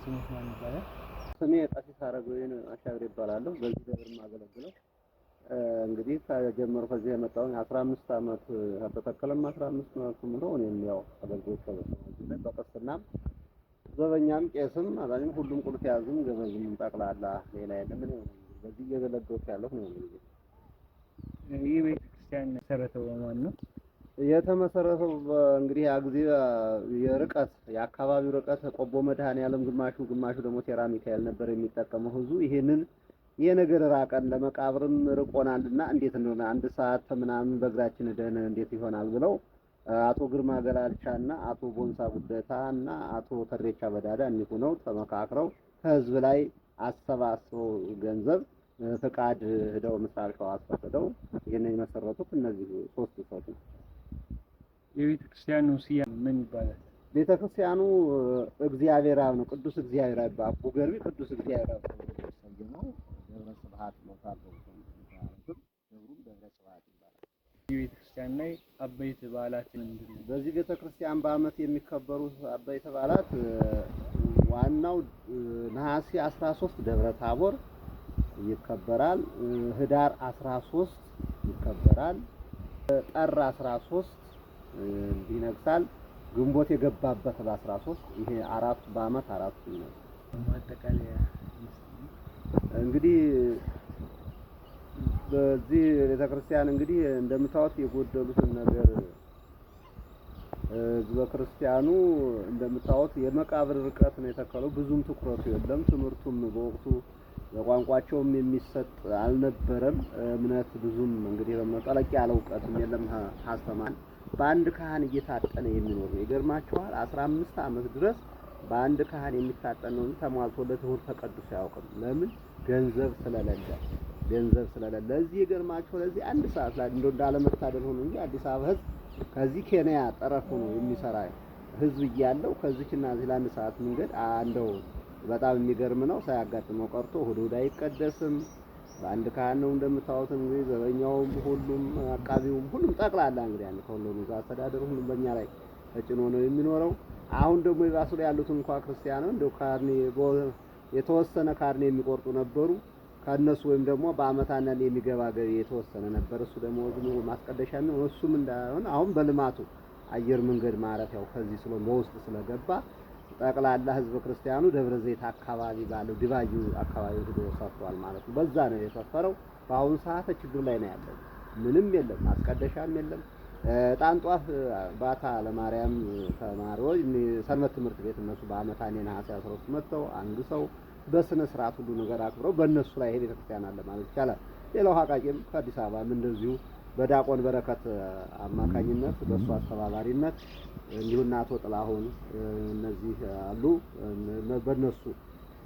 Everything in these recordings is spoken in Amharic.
ስሙት ማን ይባላል? ስሜ ቀሲስ አረጋዊን አሻግሬ ይባላለሁ። በዚህ ደብር ማገለግለው እንግዲህ ከጀመሩ ከዚህ የመጣው 15 አመት ከተተከለም 15 አመት ነው። እኔም ያው አገልግሎት ተበሰማኝ በቅስናም ዘበኛም ቄስም አዛኝም ሁሉም ቁልፍ ያዙም ገበዝም ጠቅላላ ሌላ የለም። እኔ በዚህ እየገለገልኩ ያለሁ ነው። ይህ ቤተክርስቲያን መሰረተው ማን ነው? የተመሰረተው እንግዲህ አግዚ የርቀት የአካባቢው ርቀት ቆቦ መድኃኔዓለም ግማሹ ደግሞ ቴራ ሚካኤል ነበር የሚጠቀመው ህዝቡ። ይሄንን የነገር ራቀን ለመቃብርም ርቆናልና እንዴት እንደሆነ አንድ ሰዓት ምናምን በእግራችን ደን እንዴት ይሆናል ብለው አቶ ግርማ ገላልቻና አቶ ቦንሳ ጉደታና አቶ ተሬቻ በዳዳ እንዲሁ ነው ተመካክረው ከህዝብ ላይ አሰባስበው ገንዘብ ፍቃድ ሄደው ምስራቅ ሸዋ አስፈቅደው ይሄንን የመሰረቱት እነዚህ ሶስት ሰዎች ነው። የቤተክርስቲያኑ ስያሜ ምን ይባላል? ቤተክርስቲያኑ እግዚአብሔር አብ ነው። ቅዱስ እግዚአብሔር አብ አቡ ገርቢ ቅዱስ እግዚአብሔር አብ ነው። ደብረ ስብሐት ነው ታለው ደብሩም ደብረ ስብሐት ይባላል። የቤተክርስቲያን ላይ አበይት በዓላት ምንድን ነው? በዚህ ቤተክርስቲያን በዓመት የሚከበሩ አበይት በዓላት ዋናው ነሐሴ 13 ደብረ ታቦር ይከበራል። ህዳር 13 ይከበራል። ጥር 13 ይነግሳል። ግንቦት የገባበት በ13 ይሄ አራቱ በአመት አራቱ ነው። ማጠቃለያ እንግዲህ በዚህ ቤተክርስቲያን እንግዲህ እንደምታዩት የጎደሉትን ነገር ህዝበ ክርስቲያኑ እንደምታዩት የመቃብር ርቀት ነው የተከለው። ብዙም ትኩረቱ የለም። ትምህርቱም በወቅቱ በቋንቋቸውም የሚሰጥ አልነበረም። እምነት ብዙም እንግዲህ በመጠለቅ ያለ እውቀትም የለም። ሀስተማን በአንድ ካህን እየታጠነ የሚኖር ነው። ይገርማችኋል 15 አመት ድረስ በአንድ ካህን የሚታጠን ነው። ተሟልቶለት እሁድ ተቀድሶ ያውቅም። ለምን? ገንዘብ ስለሌለ። ለዚህ ይገርማችኋል ለዚህ አንድ ሰዓት ላይ እንዳለመታደል ሆኖ እንጂ አዲስ አበባ ህዝብ ከዚህ ኬንያ ጠረፍ ሆኖ የሚሰራ ህዝብ እያለው ከዚህና እዚህ ለአንድ ሰዓት መንገድ እንደው በጣም የሚገርም ነው። ሳያጋጥመው ቀርቶ እሁድ አይቀደስም። በአንድ ካህን ነው እንደምታዩት። እንግዲህ ዘበኛውም ሁሉም አቃቢውም ሁሉም ጠቅላላ እንግዲህ አንተ ሁሉም ጋር አስተዳደሩ ሁሉም በእኛ ላይ ተጭኖ ነው የሚኖረው። አሁን ደግሞ ይባሱ ላይ ያሉት እንኳን ክርስቲያኖች እንደው ካርኔ የተወሰነ ካርኔ የሚቆርጡ ነበሩ። ከነሱ ወይም ደግሞ በአመት አንዳንድ የሚገባ ገቢ የተወሰነ ነበር። እሱ ደግሞ ዝም ማስቀደሻ ነው። እሱም እንዳይሆን አሁን በልማቱ አየር መንገድ ማረፊያው ከዚህ ስለ በውስጥ ስለገባ ጠቅላላ ህዝብ ክርስቲያኑ ደብረ ዘይት አካባቢ ባለው ዲባዩ አካባቢ ሄዶ ሰፍሯል ማለት ነው። በዛ ነው የሰፈረው። በአሁኑ ሰዓት ችግር ላይ ነው ያለው። ምንም የለም፣ ማስቀደሻም የለም። ጣንጧፍ ባታ ለማርያም ተማሪዎች ሰንበት ትምህርት ቤት እነሱ በአመት አንዴ ነሐሴ 13 መጥተው አንድ ሰው በስነ ስርዓት ሁሉ ነገር አክብረው በእነሱ ላይ ሄደ ቤተክርስቲያን አለ ማለት ይቻላል። ሌላው ሀቃቂም ከአዲስ አበባ እንደዚሁ በዳቆን በረከት አማካኝነት በሱ አስተባባሪነት እንዲሁና አቶ ጥላሁን እነዚህ አሉ። በእነሱ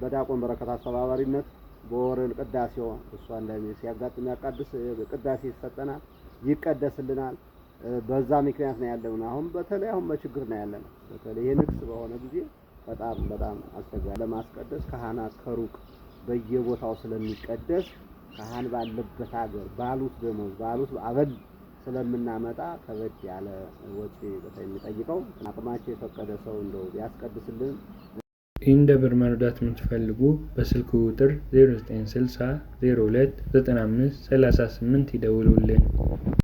በዳቆን በረከት አስተባባሪነት በወረል ቅዳሴው እሱ አንዳንዴ ሲያጋጥም ያቃድስ ቅዳሴ ይሰጠናል፣ ይቀደስልናል። በዛ ምክንያት ነው ያለው። አሁን በተለይ አሁን በችግር ነው ያለነው። በተለይ የንግስ በሆነ ጊዜ በጣም አስቸጋሪ ለማስቀደስ ካህናት ከሩቅ በየቦታው ስለሚቀደስ ካህን ባለበት ሀገር ባሉት አበል ስለምናመጣ ከበድ ያለ ወጪ የሚጠይቀው አቅማቸው የፈቀደ ሰው እንደው ቢያስቀድስልን። ይህን ደብር መርዳት የምትፈልጉ በስልክ ቁጥር 0960 02 95 38 ይደውሉልን።